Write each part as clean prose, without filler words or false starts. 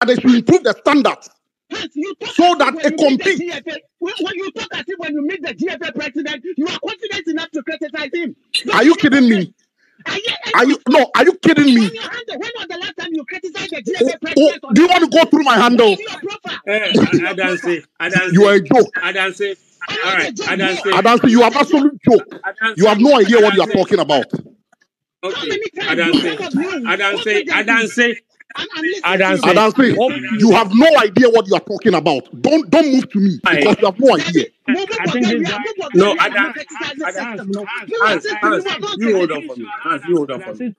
They should improve the standards so that it competes. When you talk as if when you meet the GFA president, you are confident enough to criticize him. Are you kidding me? Are you kidding me? When was the last time you criticized the GFA president? Do you want to go through my handle? I don't say. You are a joke. I don't say. All right, I don't say. You have absolute joke. You have no idea what you are talking about. Okay, I don't say. You have no idea what you are talking about. Don't move to me because you have no idea. No, you hold on for me. You hold on for me.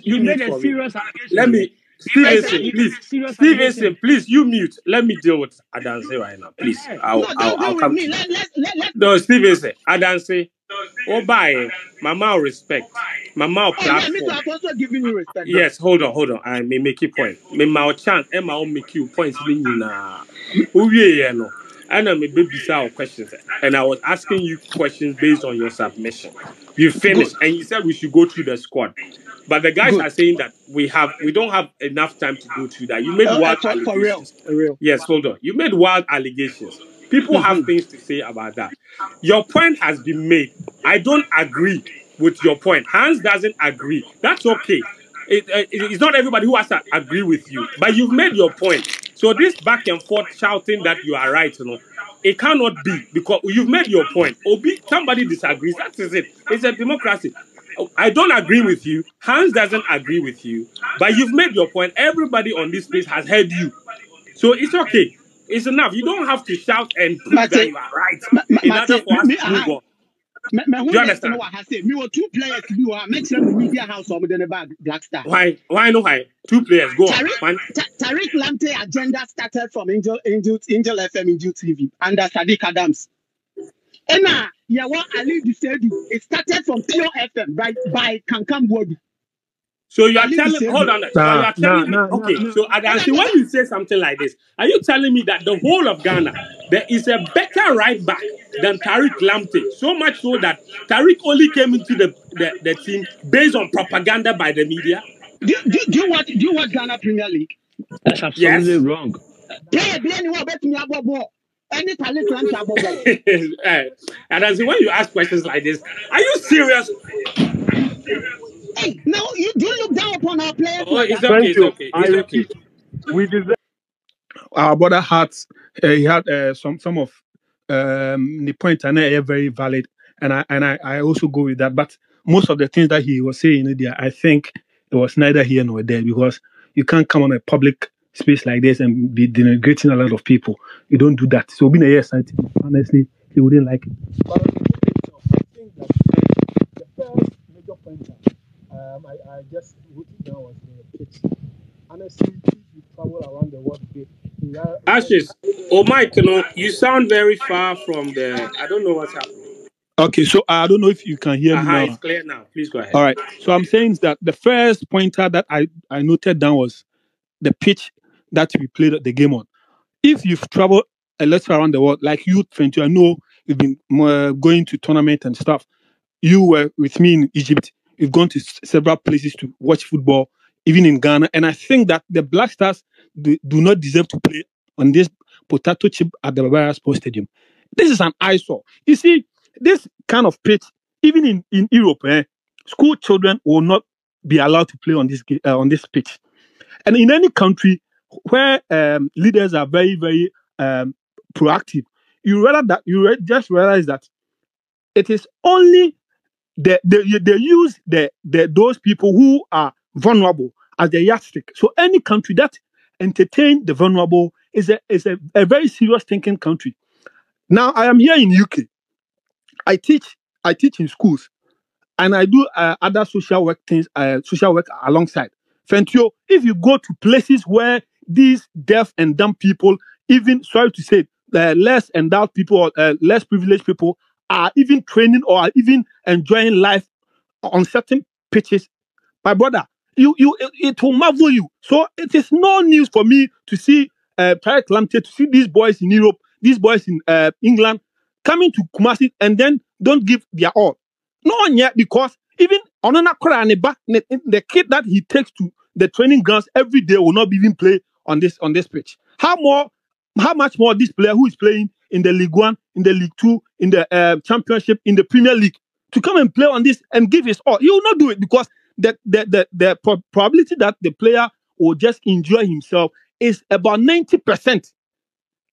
He made a serious allegation. Let me. Stevenson, please, you mute. Let me deal with Adanse right now, please. I'll come to you. No, Stevenson, Adanse. Oh, bye. Mama respect. Mama platform. I'm also giving you respect. Yes, hold on. I may make you point. May my chance, Emma will make you points. Who you know? And I may be beside questions. And I was asking you questions based on your submission. You finished, and you said we should go through the squad. But the guys are saying that we don't have enough time to go through that. You made wild allegations. For real. Yes, hold on. You made wild allegations. People have things to say about that. Your point has been made. I don't agree with your point. Hans doesn't agree. That's okay. It's not everybody who has to agree with you. But you've made your point. So this back and forth shouting that you are right, it cannot be because you've made your point. Somebody disagrees. That is it. It's a democracy. I don't agree with you. Hans doesn't agree with you. But you've made your point. Everybody on this place has heard you. So it's okay. It's enough. You don't have to shout and prove that you are right in order for us to move on. Do you understand? Me were 2 players who are mentioned media house or within a bag Black Star. Why? 2 players. Go on. Tariq Lamptey agenda started from Angel FM, Angel TV under Sadiq Adams. And now, Ali Dissedu, it started from Pure FM by Kankam Bodu. So you are telling, hold on. So Adansi, when you say something like this, are you telling me that the whole of Ghana, there is a better right back than Tariq Lamptey? So much so that Tariq only came into the team based on propaganda by the media? Do you watch Ghana Premier League? That's absolutely wrong. Any talent and as when you ask questions like this, are you serious? Hey, no, you do look down upon our players. Oh, it's okay. We deserve. Our brother had some of the points and are very valid, and I also go with that. But most of the things that he was saying there, I think it was neither here nor there because you can't come on a public space like this and be denigrating a lot of people. You don't do that. So being a yes scientist, honestly, he wouldn't like it. But I think that the first major point I just wrote it down was the pitch. Honestly, if you travel around the world, Ashes, Mike, you sound very far from the. I don't know what's happening. Okay, so I don't know if you can hear me now. It's clear now. Please go ahead. All right. So I'm saying that the first pointer that I noted down was the pitch that we played the game on. If you've traveled a lot around the world, like you, Fenty, I know you've been going to tournament and stuff. You were with me in Egypt. You've gone to several places to watch football, even in Ghana. And I think that the Black Stars do not deserve to play on this potato chip at the Barbara Sports Stadium. This is an eyesore. You see, this kind of pitch, even in Europe, school children will not be allowed to play on this pitch. And in any country where leaders are very, very proactive, you just realize that it is only they use those people who are vulnerable as the yardstick. So any country that entertain the vulnerable is a very serious thinking country. Now I am here in UK. I teach in schools, and I do other social work things, social work alongside. Fentio, if you go to places where these deaf and dumb people, even, sorry to say, less endowed people or less privileged people are even training or are even enjoying life on certain pitches, my brother, it will marvel you. So it is no news for me to see Tariq Lamptey, to see these boys in Europe, these boys in England coming to Kumasi and then don't give their all. No one yet, because even Onana Koraneba, the kid that he takes to the training grounds every day will not be even play on this pitch. How much more this player who is playing in the League One, in the League Two, in the Championship, in the Premier League to come and play on this and give his all? He will not do it because the probability that the player will just enjoy himself is about 90%.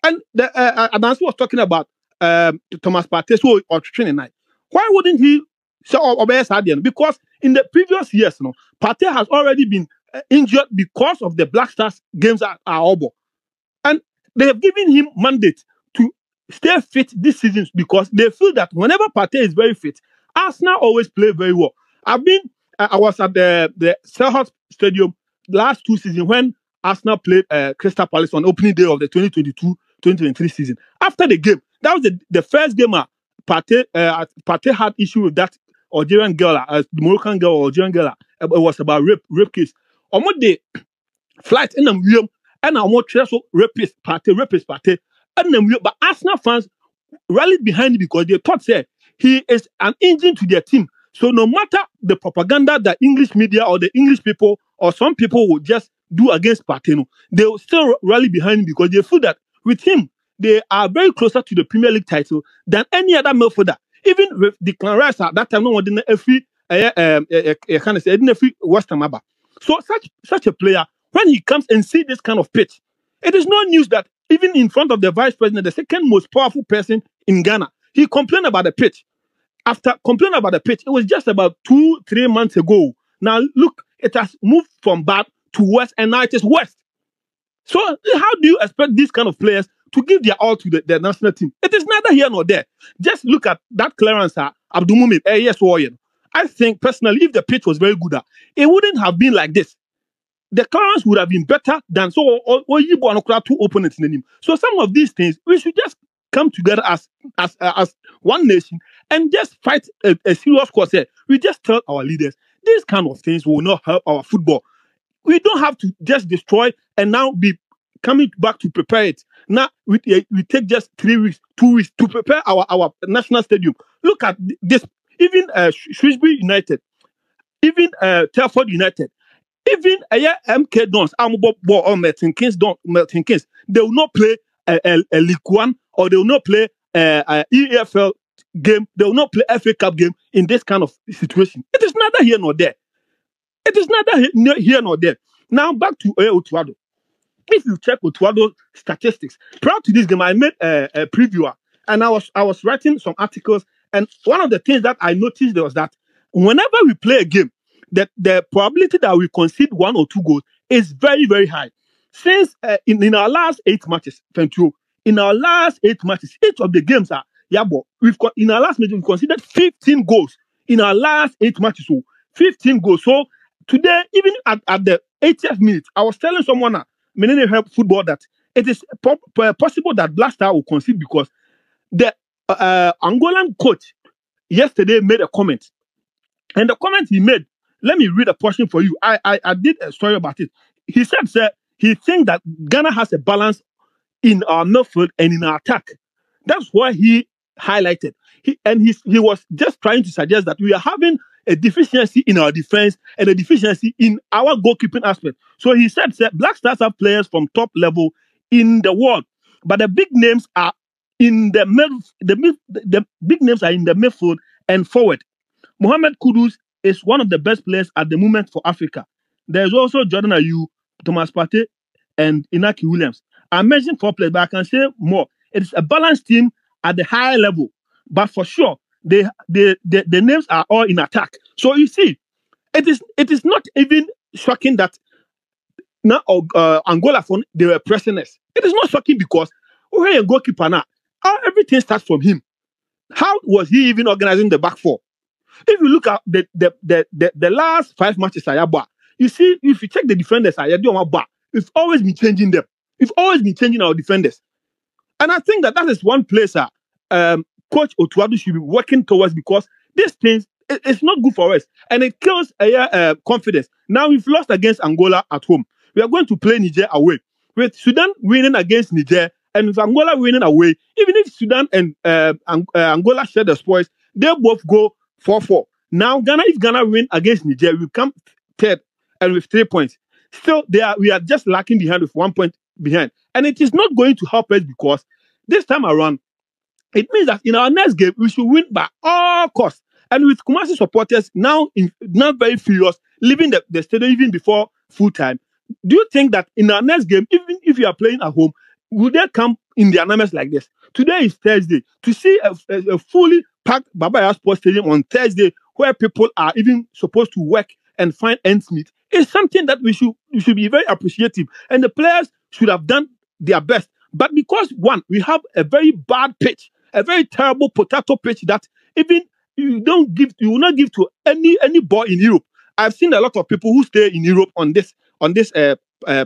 And the Adansi was talking about Thomas Partey or training night. Why wouldn't he say Obey? Because in the previous years, Partey has already been injured because of the Black Stars games at Obo. And they have given him mandate to stay fit this season because they feel that whenever Partey is very fit, Arsenal always play very well. I was at the Selhurst Stadium last 2 seasons when Arsenal played Crystal Palace on opening day of the 2022-2023 season. After the game, that was the first game Partey had issue with that Algerian girl, the Moroccan girl or Algerian girl. It was about rape case. On the flight in the museum, and I want to rapist Partey. But Arsenal fans rallied behind him because they thought he is an engine to their team. So no matter the propaganda that English media or the English people or some people will just do against Partey, they will still rally behind him because they feel that with him, they are very closer to the Premier League title than any other midfielder. Even with the Clan Rice at that time, no one didn't every Western Abba. So such a player, when he comes and see this kind of pitch, it is no news that even in front of the vice president, the second most powerful person in Ghana, he complained about the pitch. After complaining about the pitch, it was just about 2-3 months ago. Now look, it has moved from bad to worse, and now it is worse. So how do you expect these kind of players to give their all to the national team? It is neither here nor there. Just look at that clearance, Abdul Mumin. I think personally, if the pitch was very good, it wouldn't have been like this. The clearance would have been better than two opponents in the team. So some of these things, we should just come together as one nation and just fight a serious cause here. We just tell our leaders, these kind of things will not help our football. We don't have to just destroy and now be coming back to prepare it. Now, we take just 3 weeks, 2 weeks to prepare our national stadium. Look at this. Even Shrewsbury United, even Telford United, even MK Dons, or Milton Keynes, they will not play a League One or they will not play a EFL game. They will not play FA Cup game in this kind of situation. It is neither here nor there. It is neither here nor there. Now back to Otuado. If you check Otuado's statistics, prior to this game, I made a previewer and I was writing some articles. And one of the things that I noticed was that whenever we play a game, the probability that we concede 1 or 2 goals is very, very high. Since in our last 8 matches, in our last 8 matches, each of the games are in our last match, we conceded 15 goals in our last 8 matches. So 15 goals. So today, even at the 80th minute, I was telling someone help football that it is possible that Black Star will concede because the Angolan coach yesterday made a comment. And the comment he made, let me read a portion for you. I did a story about it. He said, he thinks that Ghana has a balance in our midfield and in our attack. That's why he highlighted. He was just trying to suggest that we are having a deficiency in our defense and a deficiency in our goalkeeping aspect. So he said Black Stars have players from top level in the world, but the big names are in the the big names are in the midfield and forward. Mohamed Kudus is one of the best players at the moment for Africa. There's also Jordan Ayew, Thomas Partey, and Inaki Williams. I mentioned 4 players, but I can say more. It's a balanced team at the higher level, but for sure, the names are all in attack. So you see, it is not even shocking that now Angola they were pressing us. It is not shocking because we're a goalkeeper now. Everything starts from him. How was he even organizing the back four? If you look at the last 5 matches, you see, if you check the defenders, we've always been changing them. We've always been changing our defenders. And I think that is one place Coach Otuado should be working towards because these things, it's not good for us. And it kills confidence. Now we've lost against Angola at home. We are going to play Niger away. With Sudan winning against Niger and with Angola winning away, even if Sudan and Angola share the spoils, they both go 4-4. Now, if Ghana win against Niger, we come third and with 3 points. Still, we are just lacking behind with 1 point behind. And it is not going to help us because this time around, it means that in our next game, we should win by all costs. And with Kumasi supporters now very furious, leaving the stadium even before full time, do you think that in our next game, even if you are playing at home, will they come in their numbers like this? Today is Thursday. To see a fully packed Baba Sports Stadium on Thursday, where people are even supposed to work and find ends meet, is something that we should be very appreciative. And the players should have done their best. But because, one, we have a very bad pitch, a very terrible potato pitch that even you will not give to any boy in Europe. I've seen a lot of people who stay in Europe on this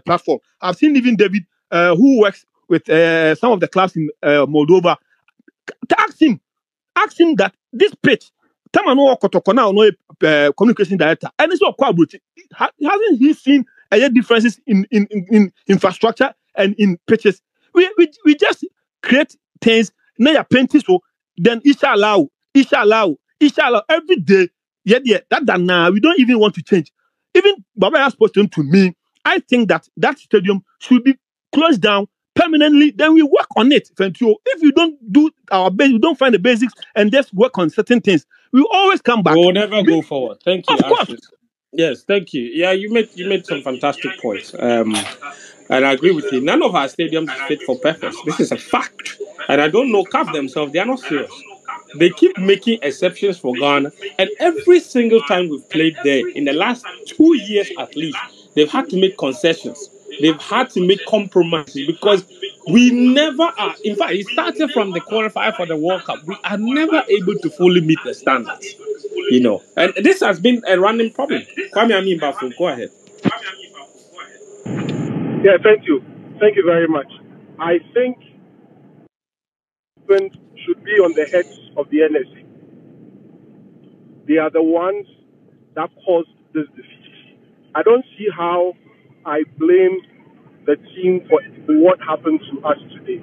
platform. I've seen even David, who works with some of the clubs in Moldova, to ask him that this pitch, Tamano Kotokona, no communication director, and it's not quite brutal. Hasn't he seen any differences in infrastructure and in pitches? We just create things. Now you're painting so then inshallah every day. Yeah, that now we don't even want to change. Even Baba has posted to me. I think that stadium should be closed down permanently. Then we work on it. If you don't do our base, you don't find the basics and just work on certain things, we always come back. We'll never go forward. Thank you. Of course. Yes, thank you. Yeah, you made some fantastic points. And I agree with you. None of our stadiums is fit for purpose. This is a fact. And I don't know CAF themselves, they are not serious. They keep making exceptions for Ghana. And every single time we've played there, in the last 2 years at least, they've had to make concessions. They've had to make compromises because we never are. In fact, it started from the qualifier for the World Cup. We are never able to fully meet the standards. And this has been a running problem. Kwame Amin Bafu, go ahead. Yeah, thank you. Thank you very much. I think should be on the heads of the NSC. They are the ones that caused this defeat. I don't see how I blame the team for what happened to us today.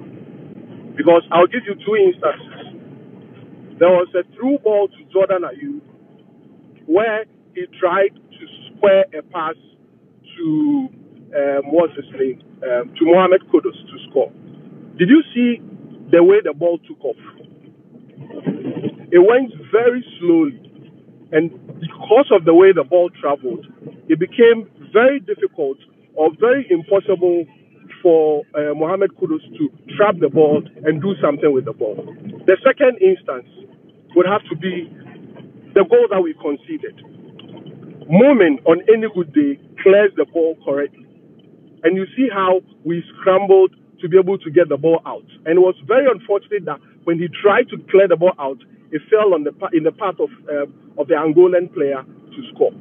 Because I'll give you 2 instances. There was a through ball to Jordan Ayew where he tried to square a pass to to Mohamed Kudus to score. Did you see the way the ball took off? It went very slowly, and because of the way the ball traveled, it became very difficult or very impossible for Mohamed Kudus to trap the ball and do something with the ball. The second instance would have to be the goal that we conceded. Mumin, on any good day, clears the ball correctly. And you see how we scrambled to be able to get the ball out. And it was very unfortunate that when he tried to clear the ball out, it fell in the path of the Angolan player to score.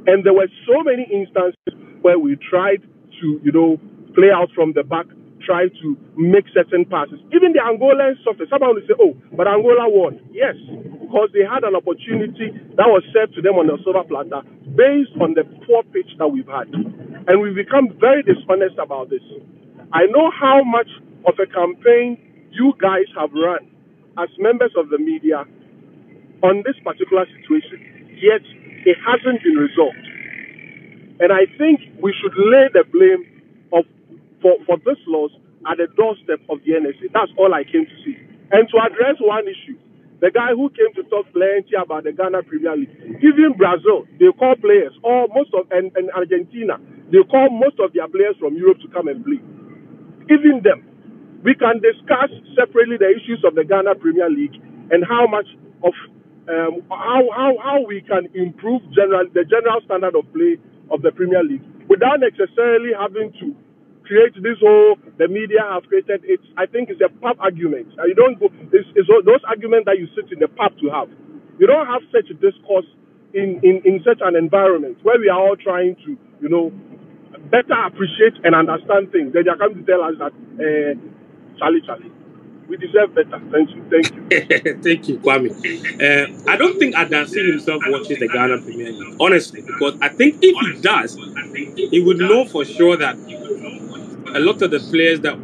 And there were so many instances where we tried to, play out from the back, try to make certain passes. Even the Angolan suffered. Someone will say, oh, but Angola won. Yes, because they had an opportunity that was served to them on the silver platter based on the poor pitch that we've had. And we've become very dishonest about this. I know how much of a campaign you guys have run as members of the media on this particular situation, yet it hasn't been resolved. And I think we should lay the blame for this loss at the doorstep of the NSA. That's all I came to see. And to address one issue, the guy who came to talk plenty about the Ghana Premier League, even Brazil, they call players, and Argentina, they call most of their players from Europe to come and play. Even them. We can discuss separately the issues of the Ghana Premier League and how much of how we can improve the general standard of play of the Premier League without necessarily having to create this whole, the media have created it. I think it's a pub argument. You don't go, it's those arguments that you sit in the pub to have. You don't have such a discourse in such an environment where we are all trying to, better appreciate and understand things. Then you are coming to tell us that, Charlie, we deserve better. Thank you. Thank you, Kwame. I don't think Adansi himself watches the Ghana Premier League, honestly, because I think if he does, he would know for sure that a lot of the players that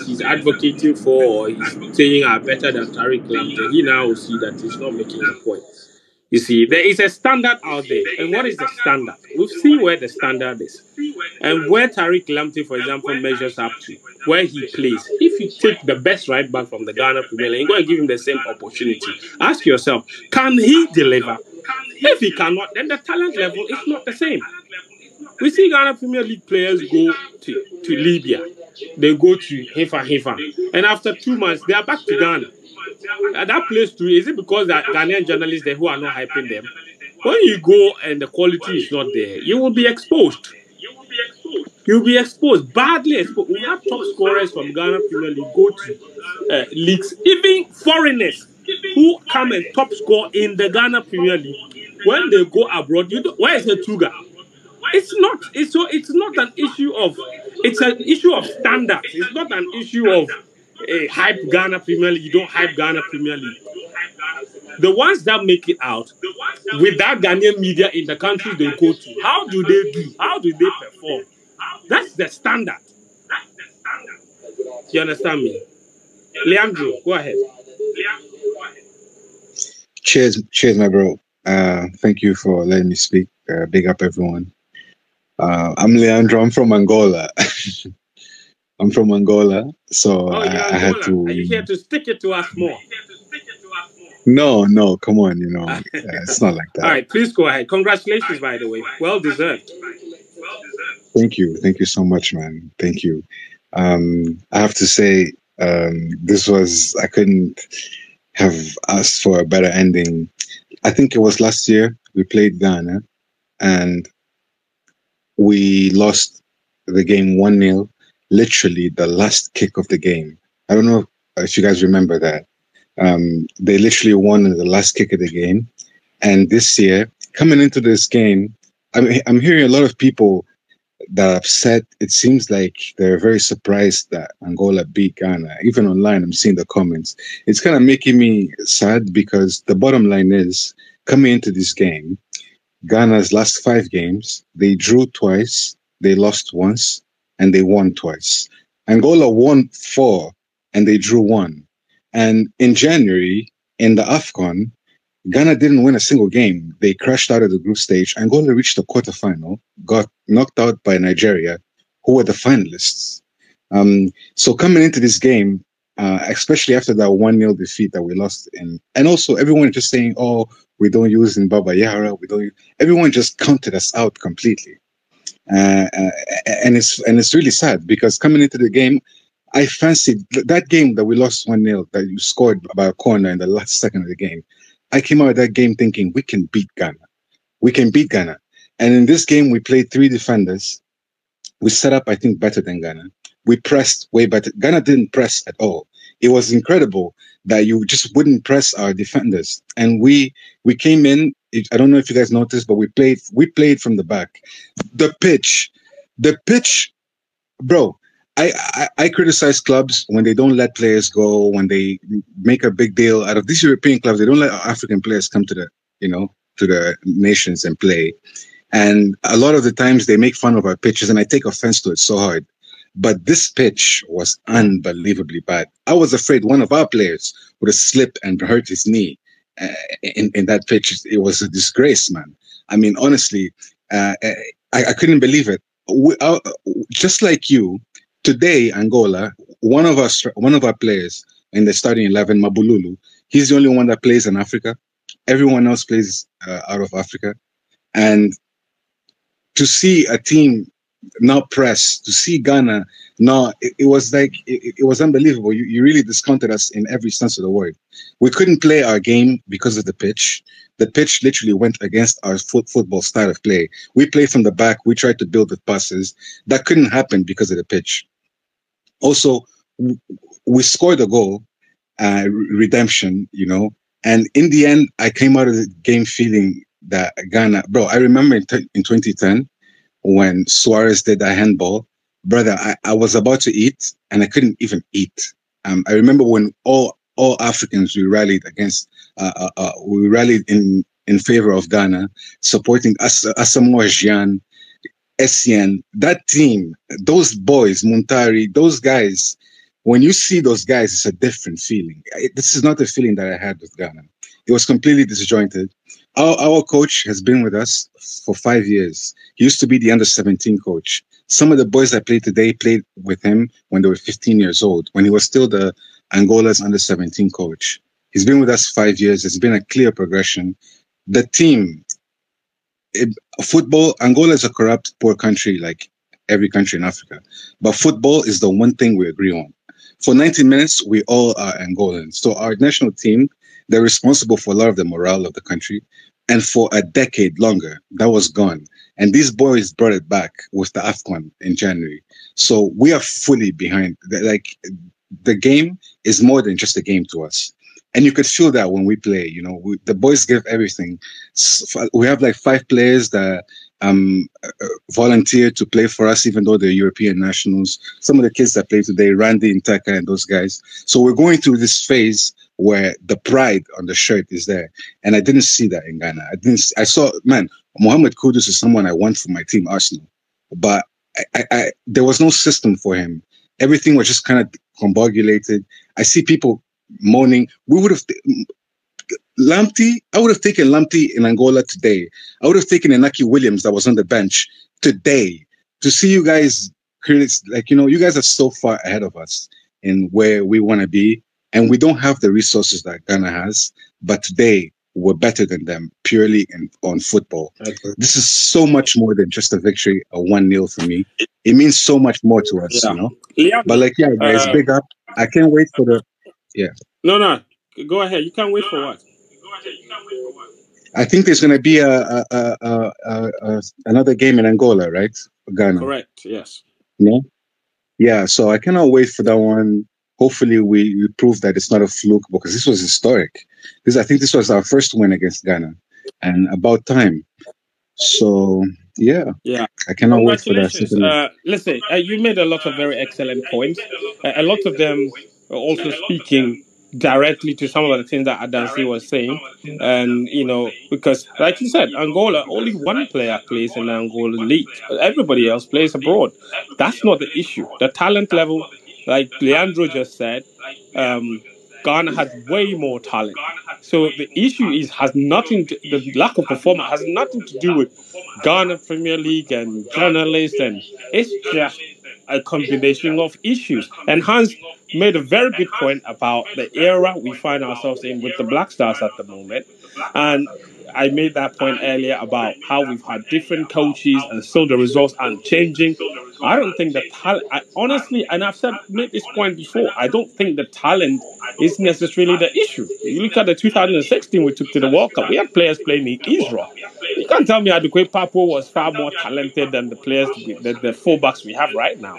he's advocating for or he's saying are better than Tariq Lamptey, he now will see that he's not making a point. You see, there is a standard out there. And what is the standard? We'll see where the standard is. And where Tariq Lamptey, for example, measures up to, where he plays. If you take the best right back from the Ghana Premier League and go and give him the same opportunity, ask yourself, can he deliver? If he cannot, then the talent level is not the same. We see Ghana Premier League players go to Libya. They go to Hefa. And after 2 months, they are back to Ghana. At that place too, is it because that Ghanaian journalists there who are not hyping them? When you go and the quality is not there, you will be exposed. You'll be exposed, badly exposed. We have top scorers from Ghana Premier League go to leagues, even foreigners who come and top score in the Ghana Premier League. When they go abroad, where is the Tuga? It's not. It's not an issue of. It's an issue of standards. It's not an issue of hype Ghana Premier League. You don't hype Ghana Premier League. The ones that make it out without Ghanaian media in the countries they go to, how do they do? How do they perform? That's the standard. You understand me? Leandro, go ahead. Cheers, my bro. Thank you for letting me speak. Big up, everyone. I'm Leandro. I'm from Angola. So I had to. Are you here to stick it to us more? No, come on, it's not like that. All right, please go ahead. Congratulations, by the way. Well deserved. Thank you so much, man. Thank you. I have to say, I couldn't have asked for a better ending. I think it was last year we played Ghana, and we lost the game 1-0. Literally the last kick of the game. I don't know if you guys remember that. They literally won in the last kick of the game. And this year, coming into this game, I'm hearing a lot of people that are upset. It seems like they're very surprised that Angola beat Ghana. Even online, I'm seeing the comments. It's kind of making me sad because the bottom line is, coming into this game, Ghana's last 5 games, they drew twice, they lost once, and they won twice. Angola won 4, and they drew 1. And in January, in the AFCON, Ghana didn't win a single game. They crashed out of the group stage. Angola reached the quarterfinal, got knocked out by Nigeria, who were the finalists. So coming into this game, especially after that 1-0 defeat that we lost in, and also everyone just saying, "Oh, we don't use in Baba Yara." Everyone just counted us out completely. And it's really sad because coming into the game, I fancied that game that we lost 1-0, that you scored by a corner in the last second of the game. I came out of that game thinking we can beat Ghana. And in this game, we played 3 defenders. We set up, I think, better than Ghana. We pressed way better. Ghana didn't press at all. It was incredible that you just wouldn't press our defenders. And we came in. I don't know if you guys noticed, but we played from the back. The pitch, bro. I criticize clubs when they don't let players go, when they make a big deal out of these European clubs. They don't let African players come to the nations and play. And a lot of the times they make fun of our pitches, and I take offense to it so hard. But this pitch was unbelievably bad. I was afraid one of our players would have slipped and hurt his knee in that pitch. It was a disgrace, man. I mean, honestly, I couldn't believe it. Just like you, today, Angola, one of our players in the starting 11, Mabululu, he's the only one that plays in Africa. Everyone else plays out of Africa. And to see a team not press, to see Ghana, it was like, it was unbelievable. You really discounted us in every sense of the word. We couldn't play our game because of the pitch. The pitch literally went against our football style of play. We played from the back. We tried to build with passes. That couldn't happen because of the pitch. Also, we scored a goal, redemption, and in the end, I came out of the game feeling that Ghana, bro, I remember in 2010, when Suarez did that handball, brother, I was about to eat and I couldn't even eat. I remember when all Africans, we rallied against, we rallied in favor of Ghana, supporting Asamoah Gyan, Essien, that team, those boys, Muntari, those guys. When you see those guys, it's a different feeling. This is not the feeling that I had with Ghana. It was completely disjointed. Our coach has been with us for 5 years. He used to be the under-17 coach. Some of the boys that played today played with him when they were 15 years old, when he was still the Angola's under-17 coach. He's been with us 5 years. It's been a clear progression. The team, football, Angola is a corrupt, poor country like every country in Africa. But football is the one thing we agree on. For 90 minutes, we all are Angolans. So our national team, they're responsible for a lot of the morale of the country. And for a decade longer, that was gone. And these boys brought it back with the AFCON in January. So we are fully behind. Like, the game is more than just a game to us. And you could feel that when we play, you know, the boys give everything. We have like 5 players that volunteered to play for us, even though they're European nationals. Some of the kids that play today, Randy and Taka and those guys. So we're going through this phase where the pride on the shirt is there. And I didn't see that in Ghana. I saw, man, Mohamed Kudus is someone I want for my team, Arsenal. But there was no system for him. Everything was just kind of combobulated. I see people moaning. We would have Lamptey. I would have taken Lamptey in Angola today. I would have taken Inaki Williams that was on the bench today to see you guys. Like, you know, you guys are so far ahead of us in where we want to be, and we don't have the resources that Ghana has. But today we're better than them purely on football. Okay. This is so much more than just a victory, a 1-0 for me. It means so much more to us, you know. Yeah. But like, yeah, guys, big up. I can't wait for the. Yeah. No. Go ahead. You can't wait for what? I think there's going to be another game in Angola, right? Ghana. Correct. Yes. No. Yeah. So I cannot wait for that one. Hopefully, we prove that it's not a fluke, because this was historic. I think this was our first win against Ghana, and about time. So yeah. I cannot wait for that. Listen, you made a lot of very excellent points. A lot of them are also speaking directly to some of the things that Adansi was saying. And, you know, because like you said, Angola, only one player plays in the Angolan league. Everybody else plays abroad. That's not the issue. The talent level, like Leandro just said, Ghana has way more talent. So the issue the lack of performance has nothing to do with Ghana Premier League and journalists, and it's just a combination of issues. And Hans made a very good point about the era we find ourselves in with the Black Stars at the moment. And I made that point earlier about how we've had different coaches and still the results aren't changing. I don't think the talent, honestly, and I've made this point before, I don't think the talent is necessarily the issue. You look at the 2016 we took to the World Cup, we had players playing in Israel. You can't tell me Addo Papo was far more talented than the players, the fullbacks we have right now.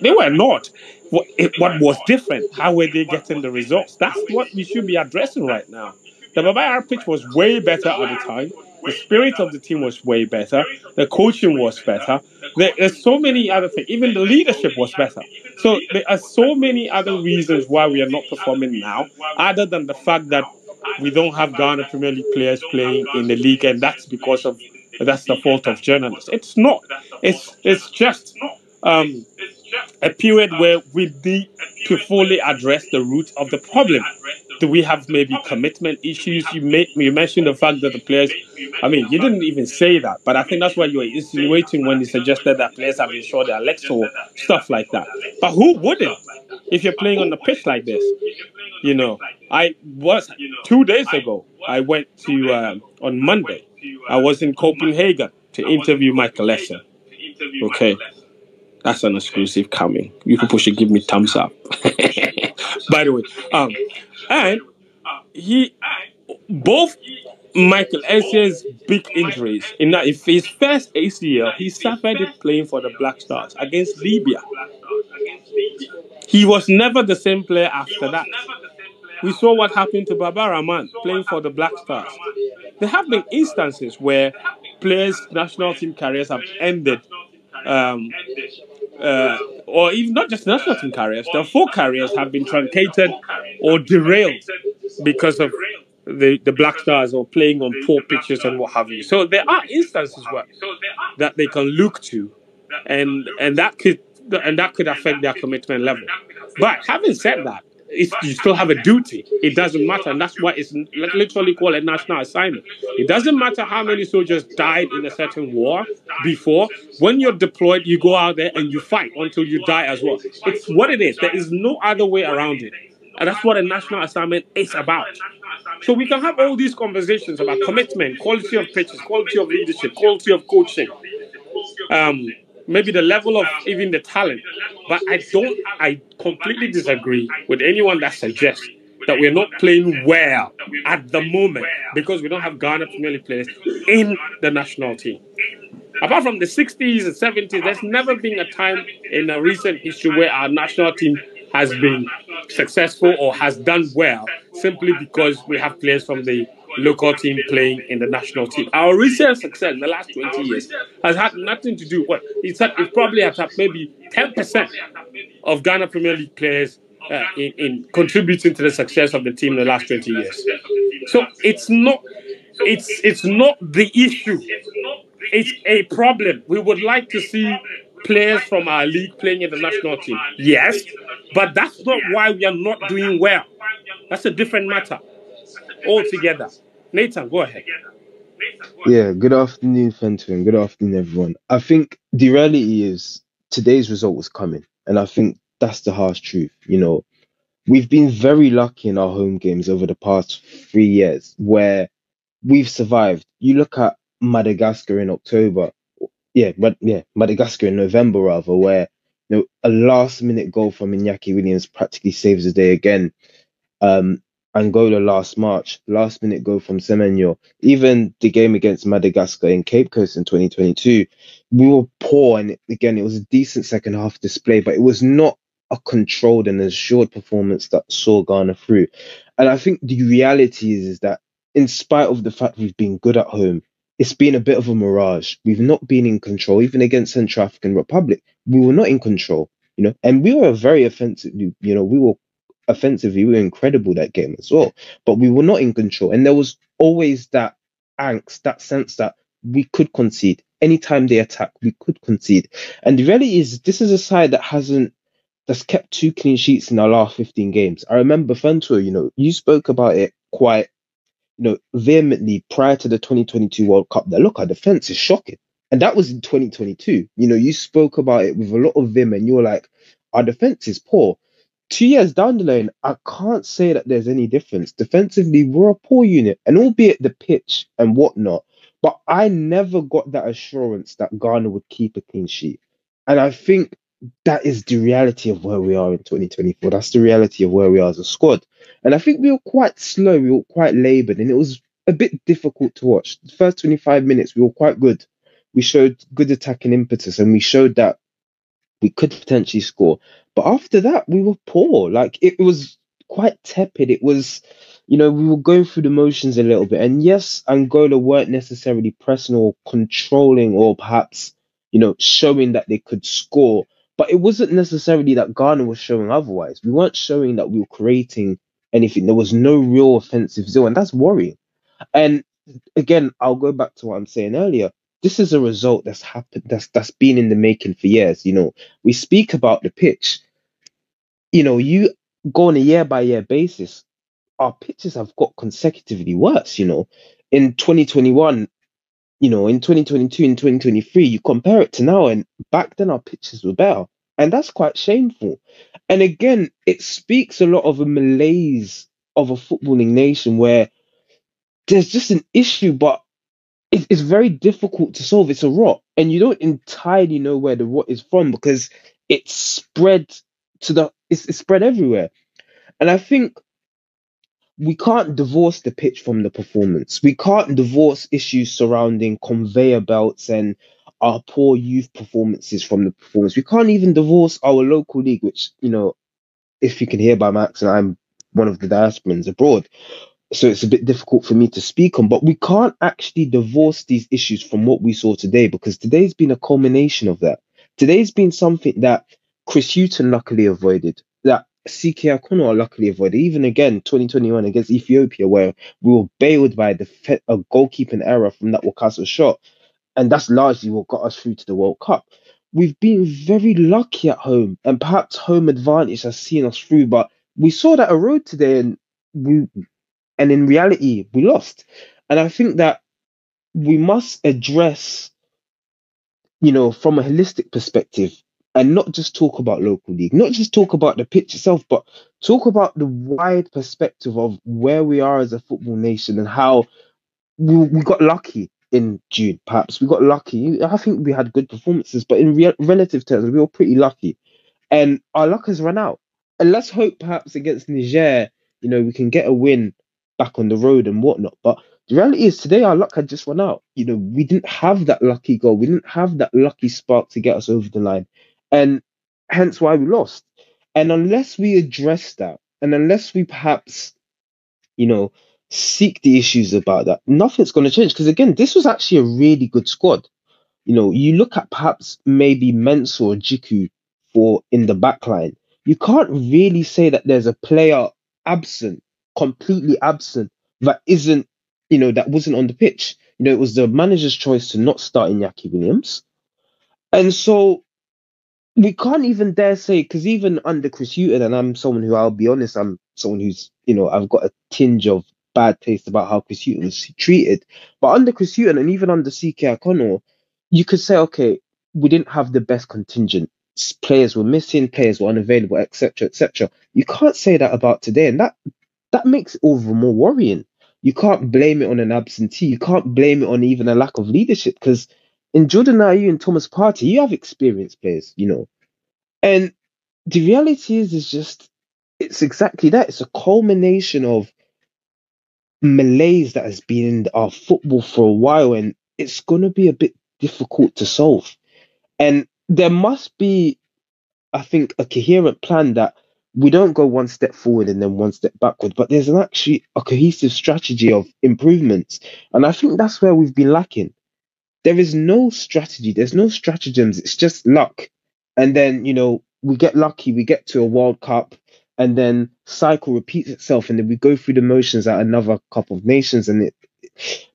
They were not. What was different? How were they getting the results? That's what we should be addressing right now. The Baba pitch was way better at the time. The spirit of the team was way better. The coaching was better. There's so many other things. Even the leadership was better. So there are so many other reasons why we are not performing now, other than the fact that we don't have Ghana Premier League players playing in the league, and that's the fault of journalists. It's not. It's just a period where we need to fully address the root of the problem. Do we have maybe commitment issues? You mentioned the fact that the players, I mean, you didn't even say that, but I think that's what you were insinuating when you suggested that players have ensured their legs or stuff like that. But who wouldn't if you're playing on the pitch like this? You know, 2 days ago, I went to, on Monday, I was in Copenhagen to interview Michael Essien. Okay. That's an exclusive coming. You people should give me thumbs up. By the way, and both Michael Essien's big injuries. In his first ACL, he suffered it playing for the Black Stars against Libya. He was never the same player after that. We saw what happened to Baba Rahman playing for the Black Stars. There have been instances where players' national team careers have ended. Or even not just national team careers, their full careers have been truncated or derailed because of the Black Stars or playing on poor pitches and what have you. So there are instances that they can look to, and that could affect their commitment level. But having said that, you still have a duty. It doesn't matter, and that's why it's literally called a national assignment. It doesn't matter how many soldiers died in a certain war before. When you're deployed, you go out there and you fight until you die as well. It's what it is. There is no other way around it, and that's what a national assignment is about. So we can have all these conversations about commitment, quality of pitches, quality of leadership, quality of coaching, maybe the level of even the talent. But I completely disagree with anyone that suggests that we're not playing well at the moment because we don't have Ghana Premier League players in the national team. Apart from the 60s and 70s, there's never been a time in a recent history where our national team has been successful or has done well simply because we have players from the local team playing in the national team. Our recent success in the last 20 years has had nothing to do with it probably has had maybe 10% of Ghana Premier League players in contributing to the success of the team in the last 20 years. So it's not the issue. It's a problem. We would like to see players from our league playing in the national team. Yes, but that's not why we are not doing well. That's a different matter altogether. Nathan, go ahead. Yeah, good afternoon, Fenton. Good afternoon, everyone. I think the reality is today's result was coming, and I think that's the harsh truth. We've been very lucky in our home games over the past 3 years where we've survived. You look at Madagascar in October, Madagascar in November rather, where a last-minute goal from Iñaki Williams practically saves the day again. Angola last March, last-minute goal from Semenyo. Even the game against Madagascar in Cape Coast in 2022, we were poor, and again, it was a decent second half display, but it was not a controlled and assured performance that saw Ghana through. And I think the reality is that in spite of the fact we've been good at home, it's been a bit of a mirage. We've not been in control, even against Central African Republic. We were not in control, and we were very offensive. We were incredible that game as well, but we were not in control. And there was always that angst, that sense that we could concede. Anytime they attack, we could concede. And the reality is, this is a side that's kept 2 clean sheets in our last 15 games. I remember, Fento, you spoke about it quite, vehemently prior to the 2022 World Cup. That look, our defense is shocking. And that was in 2022. You spoke about it with a lot of vim, and you were like, our defense is poor. 2 years down the line, I can't say that there's any difference. Defensively, we're a poor unit, and albeit the pitch and whatnot, but I never got that assurance that Ghana would keep a clean sheet. And I think that is the reality of where we are in 2024. That's the reality of where we are as a squad. And I think we were quite slow, we were quite laboured, and it was a bit difficult to watch. The first 25 minutes, we were quite good. We showed good attacking impetus, and we showed that we could potentially score. But after that, we were poor. Like, it was quite tepid. It was, we were going through the motions a little bit. And yes, Angola weren't necessarily pressing or controlling or perhaps, showing that they could score. But it wasn't necessarily that Ghana was showing otherwise. We weren't showing that we were creating anything. There was no real offensive zeal, and that's worrying. And again, I'll go back to what I'm saying earlier. This is a result that's happened, that's been in the making for years. We speak about the pitch. You go on a year-by-year basis, our pitches have got consecutively worse. In 2021, in 2022, in 2023, you compare it to now, and back then our pitches were better. And that's quite shameful. And again, it speaks a lot of a malaise of a footballing nation where there's just an issue, but it's very difficult to solve. It's a rot, and you don't entirely know where the rot is from because it's spread it's spread everywhere. And I think we can't divorce the pitch from the performance. We can't divorce issues surrounding conveyor belts and our poor youth performances from the performance. We can't even divorce our local league, which, if you can hear by my accent, I'm one of the diasporans abroad. So it's a bit difficult for me to speak on, but we can't actually divorce these issues from what we saw today, because today's been a culmination of that. Today's been something that Chris Hughton luckily avoided, that CK Akuno luckily avoided. Even again, 2021 against Ethiopia, where we were bailed by a goalkeeping error from that Wakaso shot. And that's largely what got us through to the World Cup. We've been very lucky at home, and perhaps home advantage has seen us through, but we saw that erode today, and in reality we lost. And I think that we must address, from a holistic perspective, and not just talk about local league, not just talk about the pitch itself, but talk about the wide perspective of where we are as a football nation and how we got lucky in June. Perhaps we got lucky. I think we had good performances, but in relative terms, we were pretty lucky, and our luck has run out. And let's hope perhaps against Niger, we can get a win back on the road and whatnot. But the reality is today our luck had just run out. We didn't have that lucky goal. We didn't have that lucky spark to get us over the line. And hence why we lost. And unless we address that, and unless we perhaps, seek the issues about that, nothing's going to change. Because again, this was actually a really good squad. You look at perhaps maybe Mensah or Jiku for in the back line. You can't really say that there's a player absent, completely absent, that isn't, that wasn't on the pitch. It was the manager's choice to not start Iñaki Williams. And so we can't even dare say, because even under Chris Hughton, and I'm someone who, I'll be honest, I'm someone who's, I've got a tinge of bad taste about how Chris Hughton was treated. But under Chris Hughton and even under CK O'Connell, you could say, okay, we didn't have the best contingent. Players were missing, players were unavailable, etc., etc. You can't say that about today, and that makes it all the more worrying. You can't blame it on an absentee. You can't blame it on even a lack of leadership, because in Jordan Ayew and Thomas Partey, you have experienced players, And the reality is just, it's exactly that. It's a culmination of malaise that has been in our football for a while, and it's going to be a bit difficult to solve. And there must be, I think, a coherent plan that we don't go one step forward and then one step backward, but there's actually a cohesive strategy of improvements. And I think that's where we've been lacking. There is no strategy. There's no stratagems. It's just luck. And then, we get lucky. We get to a World Cup, and then cycle repeats itself. And then we go through the motions at another Cup of Nations.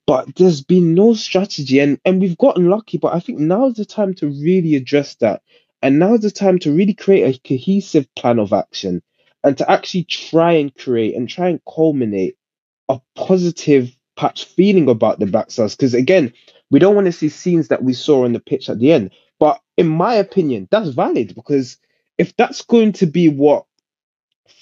But there's been no strategy, and we've gotten lucky. But I think now's the time to really address that. And now's the time to really create a cohesive plan of action, and to actually try and create and try and culminate a positive patch feeling about the Black Stars. Because again, we don't want to see scenes that we saw on the pitch at the end. But in my opinion, that's valid, because if that's going to be what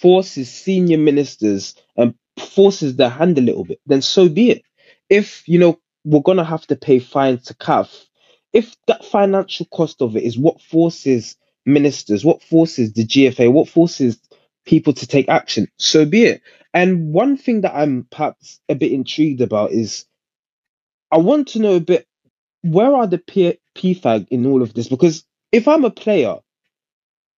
forces senior ministers and forces their hand a little bit, then so be it. If, we're going to have to pay fines to CAF, if that financial cost of it is what forces ministers, what forces the GFA, what forces people to take action, so be it. And one thing that I'm perhaps a bit intrigued about is, I want to know a bit, where are the PFAG in all of this? Because if I'm a player,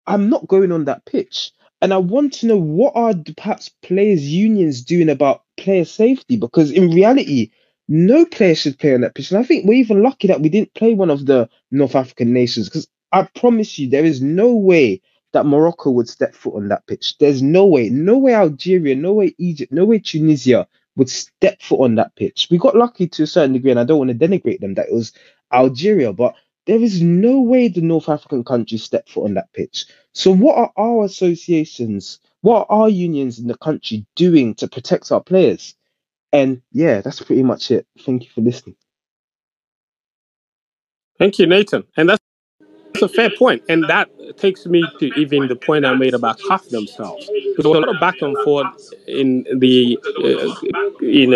I'm not going on that pitch. And I want to know, what are perhaps players' unions doing about player safety? Because in reality, no player should play on that pitch. And I think we're even lucky that we didn't play one of the North African nations, because I promise you, there is no way that Morocco would step foot on that pitch. There's no way. No way Algeria, no way Egypt, no way Tunisia would step foot on that pitch. We got lucky to a certain degree, and I don't want to denigrate them that it was Algeria, but there is no way the North African countries step foot on that pitch. So what are our associations, what are our unions in the country doing to protect our players? And yeah, that's pretty much it. Thank you for listening. Thank you, Nathan. And that's a fair point. And that takes me to even the point I made about CAF themselves. There's a lot of back and forth in the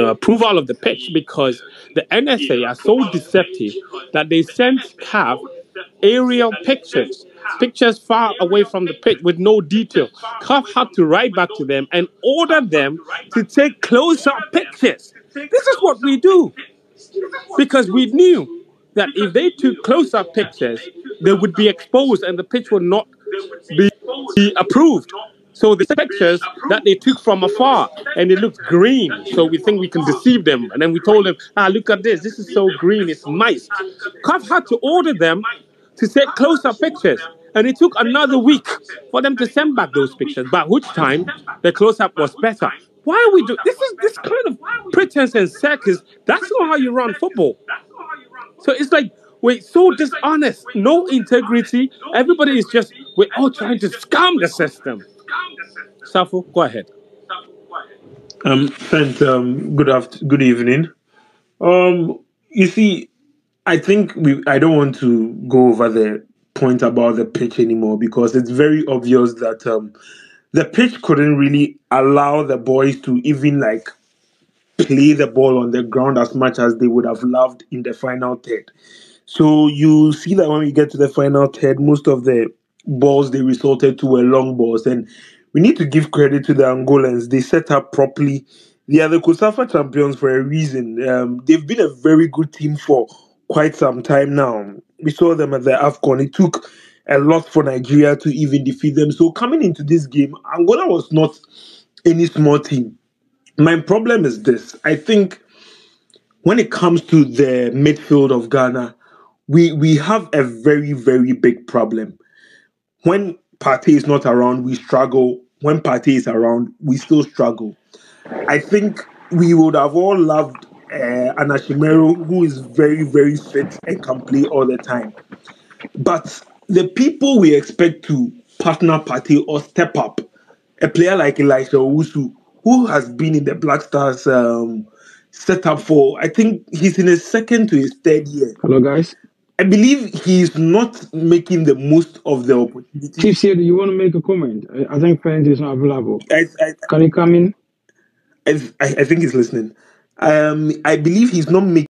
approval of the pitch, because the NSA are so deceptive that they sent CAF aerial pictures far away from the pitch with no detail. CAF had to write back to them and order them to take close-up pictures. This is what we do, because we knew that if they took close-up pictures, they would be exposed and the pitch would not be approved. So the pictures that they took from afar, and it looked green, so we think we can deceive them. And then we told them, look at this. This is so green. It's mice. CAF had to order them to take close-up pictures. And it took another week for them to send back those pictures, by which time the close-up was better. Why are we doing this kind of pretense and circus? That's not how you run football. So it's like, we're so dishonest, no integrity. Everybody is we're all trying to scam the system. Safo, go ahead. Good evening. You see, I think I don't want to go over the point about the pitch anymore because it's very obvious that the pitch couldn't really allow the boys to even like play the ball on the ground as much as they would have loved in the final third. So you see that when we get to the final third, most of the balls they resorted to were long balls, and we need to give credit to the Angolans. They set up properly. They are the COSAFA champions for a reason. They've been a very good team for quite some time now. We saw them at the AFCON. It took a lot for Nigeria to even defeat them. So coming into this game, Angola was not any small team. My problem is this. I think when it comes to the midfield of Ghana, we have a very, very big problem. When Partey is not around, we struggle. When Partey is around, we still struggle. I think we would have all loved an Ashimero who is very, very fit and can play all the time. But the people we expect to partner Partey or step up, a player like Elisha Owusu, who has been in the Black Stars setup for, I think he's in his second to his third year. Hello, guys. I believe he's not making the most of the opportunity. Chief said, you want to make a comment? I think Friend is not available. Can you come in? I think he's listening. I believe he's not making